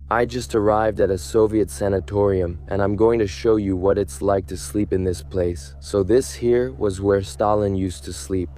I just arrived at a Soviet sanatorium, and I'm going to show you what it's like to sleep in this place. So this here was where Stalin used to sleep.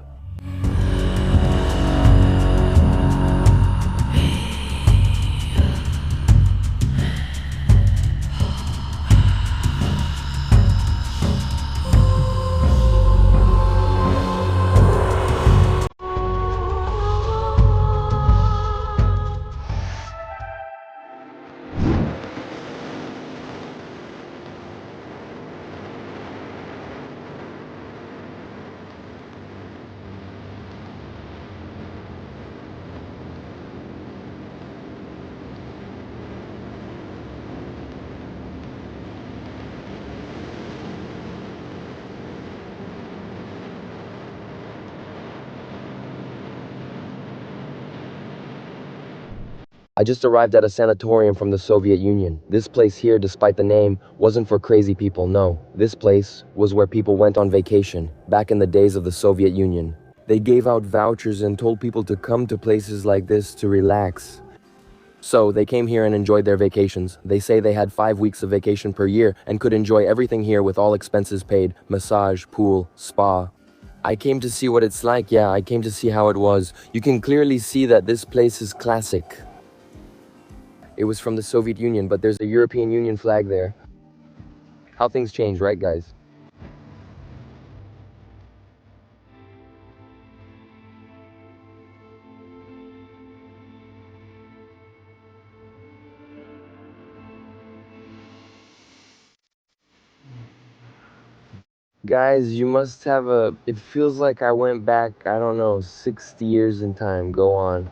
I just arrived at a sanatorium from the Soviet Union. This place here, despite the name, wasn't for crazy people, no. This place was where people went on vacation, back in the days of the Soviet Union. They gave out vouchers and told people to come to places like this to relax. So, they came here and enjoyed their vacations. They say they had 5 weeks of vacation per year and could enjoy everything here with all expenses paid, massage, pool, spa. I came to see what it's like, yeah, I came to see how it was. You can clearly see that this place is classic. It was from the Soviet Union, but there's a European Union flag there. How things change, right, guys? Guys, you must have a. It feels like I went back, I don't know, 60 years in time. Go on.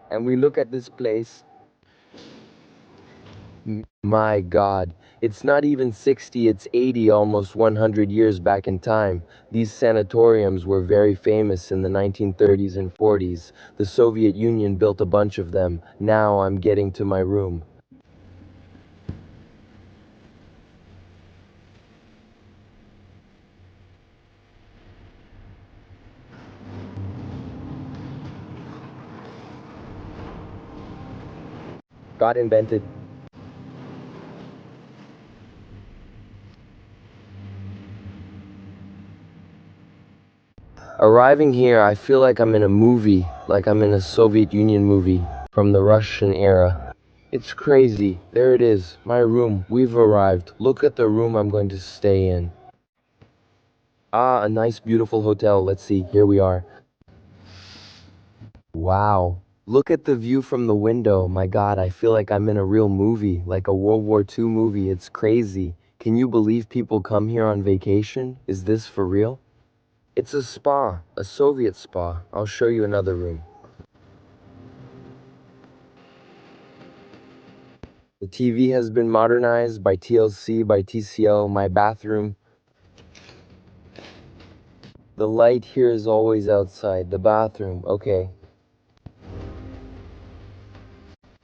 And we look at this place. My God, it's not even 60, it's 80, almost 100 years back in time. These sanatoriums were very famous in the 1930s and 40s. The Soviet Union built a bunch of them. Now I'm getting to my room. Got invented. Arriving here, I feel like I'm in a movie, like I'm in a Soviet Union movie from the Russian era. It's crazy. There it is, my room. We've arrived. Look at the room I'm going to stay in. Ah, a nice, beautiful hotel. Let's see, here we are. Wow. Look at the view from the window. My God, I feel like I'm in a real movie, like a World War II movie. It's crazy. Can you believe people come here on vacation? Is this for real? It's a spa, a Soviet spa. I'll show you another room. The TV has been modernized by TLC, by TCL, my bathroom. The light here is always outside, the bathroom, okay.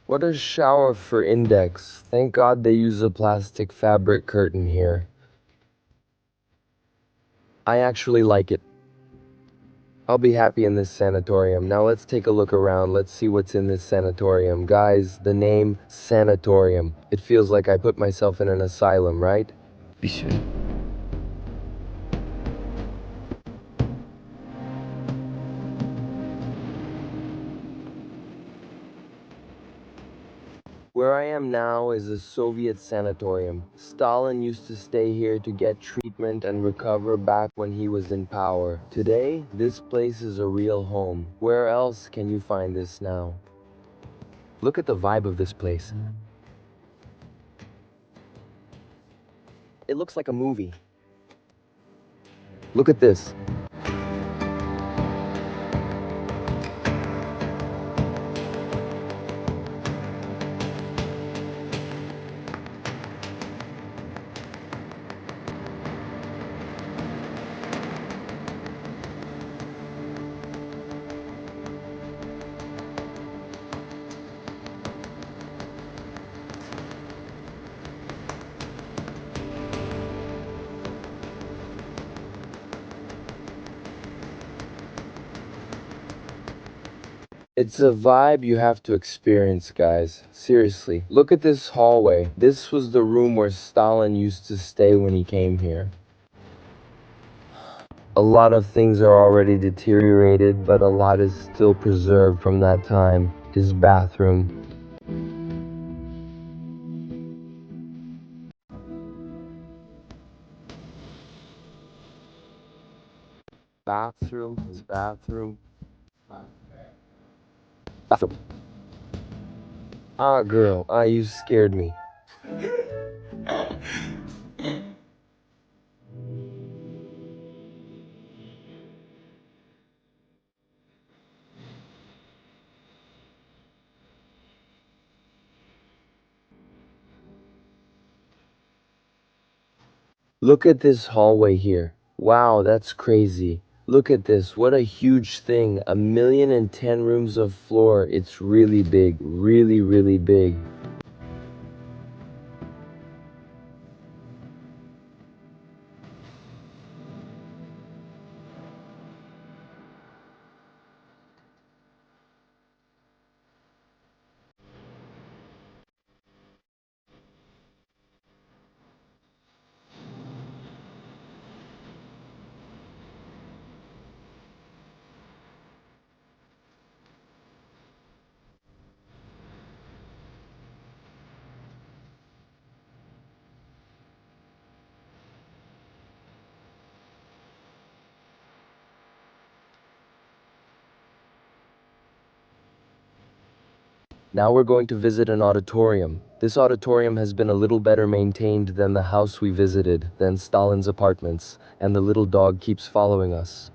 What a shower for index. Thank God they use a plastic fabric curtain here. I actually like it. I'll be happy in this sanatorium. Now let's take a look around. Let's see what's in this sanatorium. Guys, the name Sanatorium. It feels like I put myself in an asylum, right? Bir sürü. Where I am now is a Soviet sanatorium. Stalin used to stay here to get treatment and recover back when he was in power. Today, this place is a real home. Where else can you find this now? Look at the vibe of this place. It looks like a movie. Look at this. It's a vibe you have to experience, guys. Seriously. Look at this hallway. This was the room where Stalin used to stay when he came here. A lot of things are already deteriorated, but a lot is still preserved from that time. His bathroom. Bathroom. Bathroom. Ah, girl. Ah, you scared me. Look at this hallway here. Wow, that's crazy. Look at this. What a huge thing. 1,010 rooms of floor. It's really big. Really, really big. Now we're going to visit an auditorium. This auditorium has been a little better maintained than the house we visited, than Stalin's apartments, and the little dog keeps following us.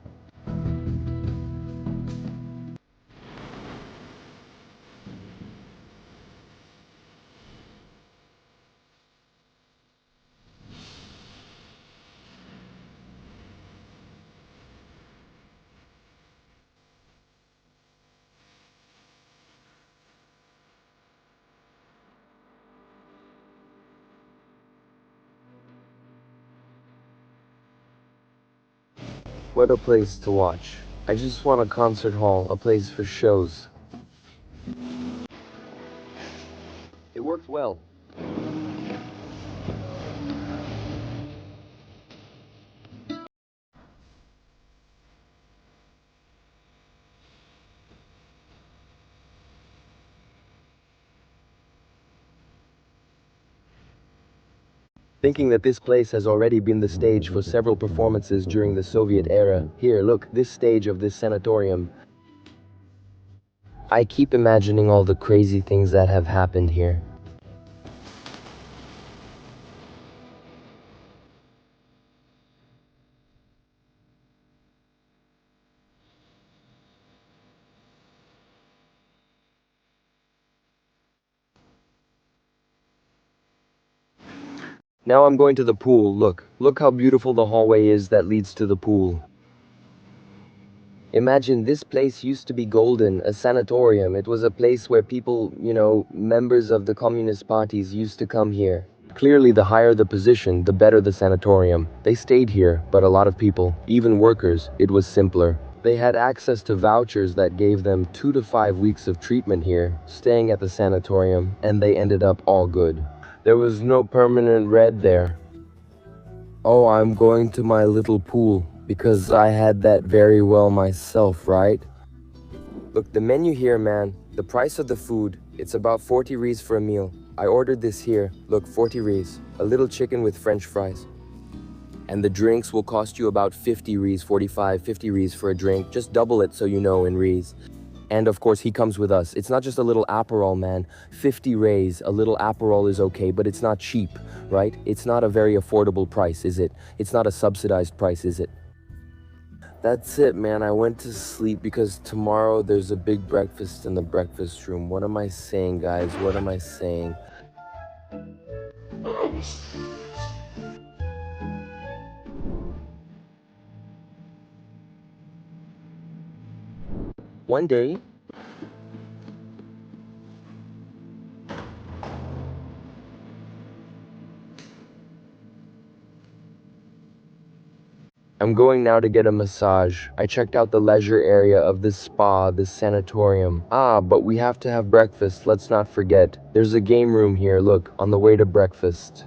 What a place to watch. I just want a concert hall, a place for shows. It worked well. Thinking that this place has already been the stage for several performances during the Soviet era. Here, look, this stage of this sanatorium. I keep imagining all the crazy things that have happened here. Now I'm going to the pool. Look how beautiful the hallway is that leads to the pool. Imagine this place used to be golden, a sanatorium. It was a place where people, members of the communist parties used to come here. Clearly, the higher the position, the better the sanatorium. They stayed here, but a lot of people, even workers, it was simpler. They had access to vouchers that gave them 2 to 5 weeks of treatment here, staying at the sanatorium, and they ended up all good. There was no permanent red there. Oh, I'm going to my little pool, because I had that very well myself, right? Look, the menu here, man, the price of the food, it's about 40 reais for a meal. I ordered this here, look, 40 reais, a little chicken with french fries. And the drinks will cost you about 50 reais, 45, 50 reais for a drink. Just double it so you know in reais. And of course, he comes with us. It's not just a little Aperol, man. 50 reais, a little Aperol is okay, but it's not cheap, right? It's not a very affordable price, is it? It's not a subsidized price, is it? That's it, man. I went to sleep because tomorrow there's a big breakfast in the breakfast room. What am I saying, guys? What am I saying? One day, I'm going now to get a massage. I checked out the leisure area of this spa, this sanatorium. Ah, but we have to have breakfast, let's not forget. There's a game room here, look, on the way to breakfast.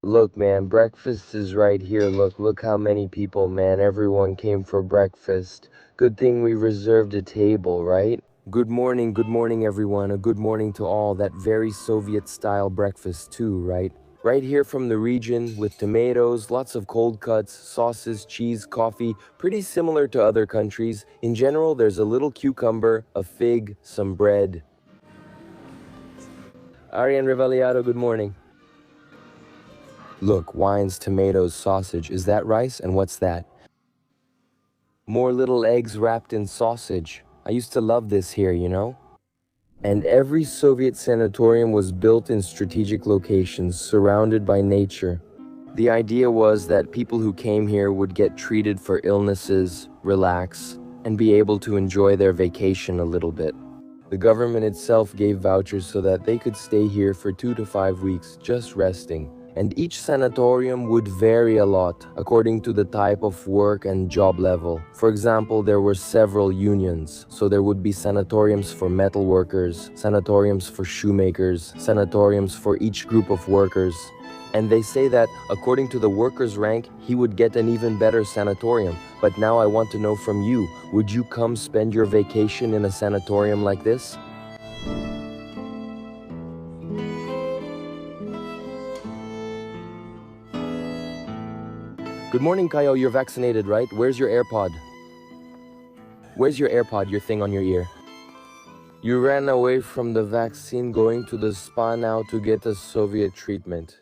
Look, man, breakfast is right here. Look how many people, man. Everyone came for breakfast. Good thing we reserved a table, right? Good morning, everyone. A good morning to all. That very Soviet-style breakfast, too, right? Right here from the region, with tomatoes, lots of cold cuts, sauces, cheese, coffee, pretty similar to other countries. In general, there's a little cucumber, a fig, some bread. Ariane Rivaliato, good morning. Look, wines, tomatoes, sausage. Is that rice? And what's that? More little eggs wrapped in sausage. I used to love this here, you know? And every Soviet sanatorium was built in strategic locations, surrounded by nature. The idea was that people who came here would get treated for illnesses, relax, and be able to enjoy their vacation a little bit. The government itself gave vouchers so that they could stay here for 2 to 5 weeks, just resting. And each sanatorium would vary a lot according to the type of work and job level. For example, there were several unions, so there would be sanatoriums for metal workers, sanatoriums for shoemakers, sanatoriums for each group of workers. And they say that, according to the worker's rank, he would get an even better sanatorium. But now I want to know from you, would you come spend your vacation in a sanatorium like this? Good morning, Kayo. You're vaccinated, right? Where's your AirPod? Where's your AirPod, your thing on your ear? You ran away from the vaccine going to the spa now to get a Soviet treatment.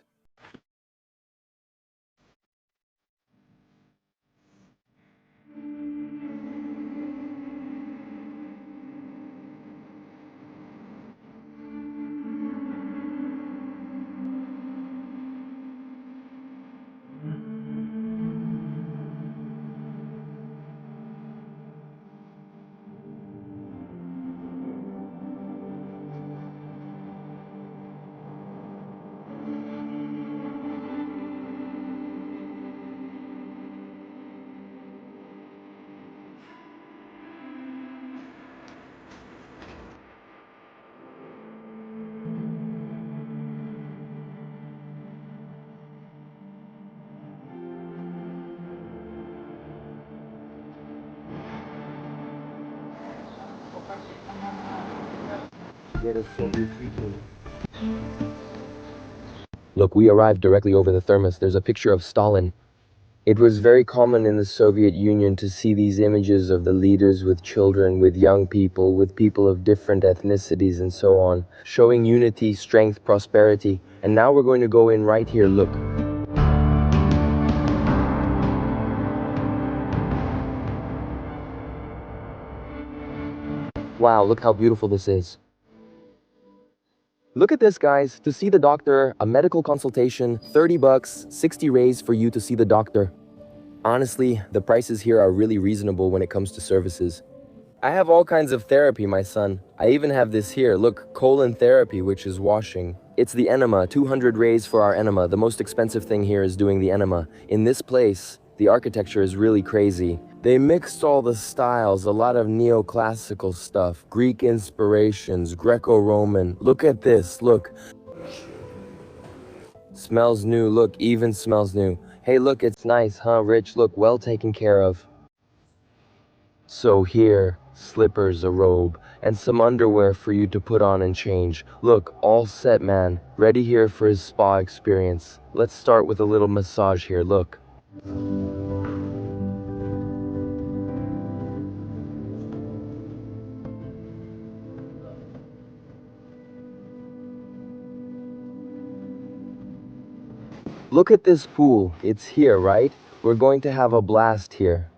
Get a Soviet treatment. Look, we arrived directly over the thermos. There's a picture of Stalin. It was very common in the Soviet Union to see these images of the leaders with children, with young people, with people of different ethnicities and so on, showing unity, strength, prosperity. And now we're going to go in right here, look. Wow, look how beautiful this is. Look at this, guys. To see the doctor, a medical consultation, 30 bucks, 60 raise for you to see the doctor. Honestly, the prices here are really reasonable when it comes to services. I have all kinds of therapy, my son. I even have this here. Look, colon therapy, which is washing. It's the enema, 200 raise for our enema. The most expensive thing here is doing the enema. In this place, the architecture is really crazy. They mixed all the styles, a lot of neoclassical stuff, Greek inspirations, Greco-Roman. Look at this, look. Smells new, look, even smells new. Hey, look, it's nice, huh, Rich? Look, well taken care of. So here, slippers, a robe, and some underwear for you to put on and change. Look, all set, man. Ready here for his spa experience. Let's start with a little massage here, look. Look at this pool. It's here, right? We're going to have a blast here.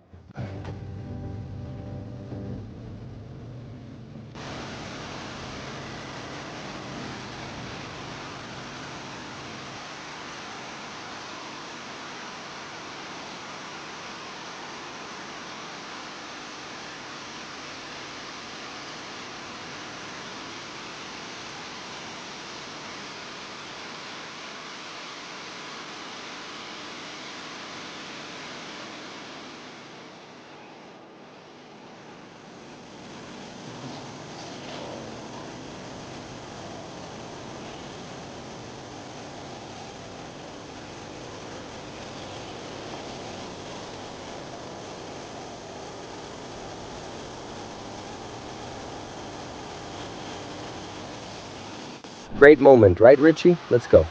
Great moment, right, Richie? Let's go.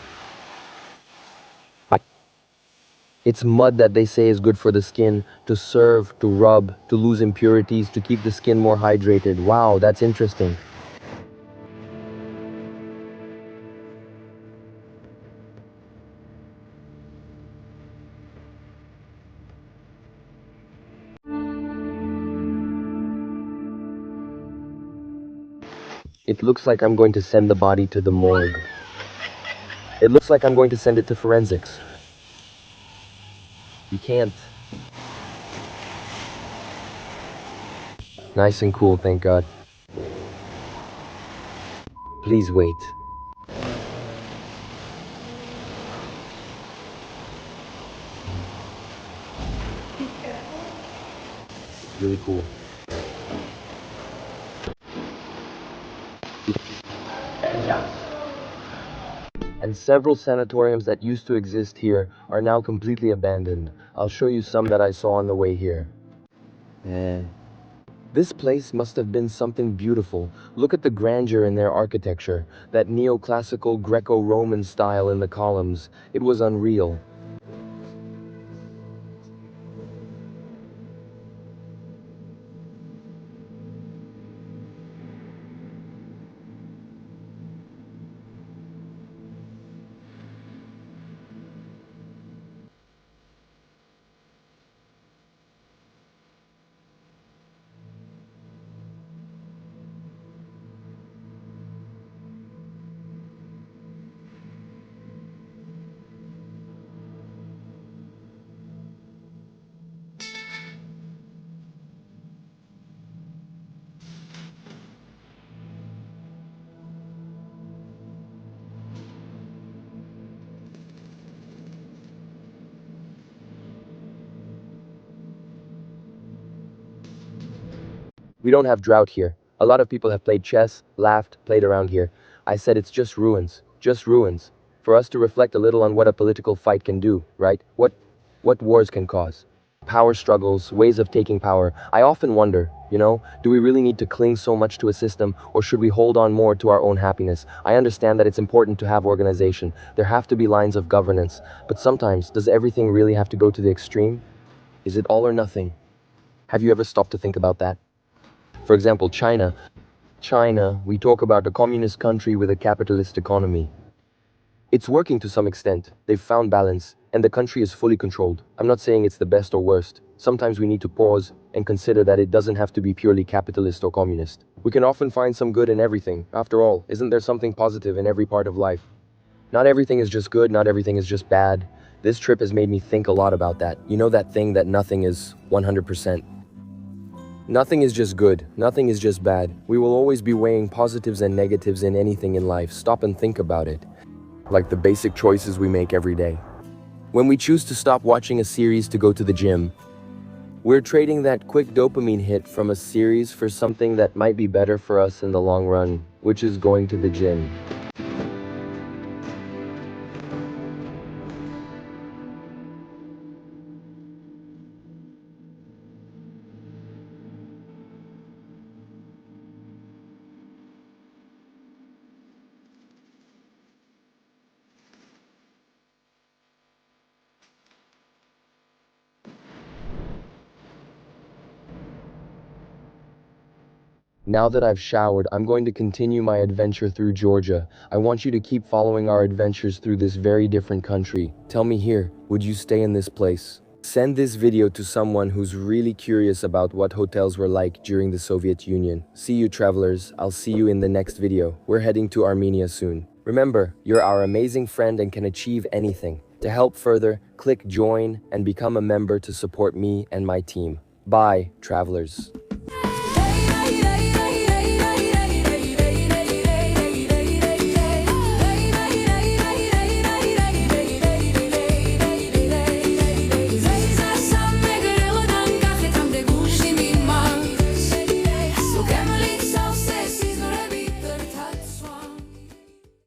It's mud that they say is good for the skin, to serve, to rub, to lose impurities, to keep the skin more hydrated. Wow, that's interesting. It looks like I'm going to send the body to the morgue. It looks like I'm going to send it to forensics. You can't. Nice and cool, thank God. Please wait. Really cool. And several sanatoriums that used to exist here are now completely abandoned. I'll show you some that I saw on the way here. Eh. This place must have been something beautiful. Look at the grandeur in their architecture, that neoclassical Greco-Roman style in the columns. It was unreal. We don't have drought here. A lot of people have played chess, laughed, played around here. I said it's just ruins. Just ruins. For us to reflect a little on what a political fight can do, right? What wars can cause. Power struggles, ways of taking power. I often wonder, do we really need to cling so much to a system, or should we hold on more to our own happiness? I understand that it's important to have organization. There have to be lines of governance. But sometimes, does everything really have to go to the extreme? Is it all or nothing? Have you ever stopped to think about that? For example, China. China, we talk about a communist country with a capitalist economy. It's working to some extent. They've found balance. And and the country is fully controlled. I'm not saying it's the best or worst. Sometimes we need to pause and consider that it doesn't have to be purely capitalist or communist. We can often find some good in everything. After all, isn't there something positive in every part of life? Not everything is just good, not everything is just bad. This trip has made me think a lot about that. You know that thing that nothing is 100%. Nothing is just good, nothing is just bad. We will always be weighing positives and negatives in anything in life. Stop and think about it. Like the basic choices we make every day. When we choose to stop watching a series to go to the gym, we're trading that quick dopamine hit from a series for something that might be better for us in the long run, which is going to the gym. Now that I've showered, I'm going to continue my adventure through Georgia. I want you to keep following our adventures through this very different country. Tell me here, would you stay in this place? Send this video to someone who's really curious about what hotels were like during the Soviet Union. See you, travelers. I'll see you in the next video. We're heading to Armenia soon. Remember, you're our amazing friend and can achieve anything. To help further, click join and become a member to support me and my team. Bye, travelers.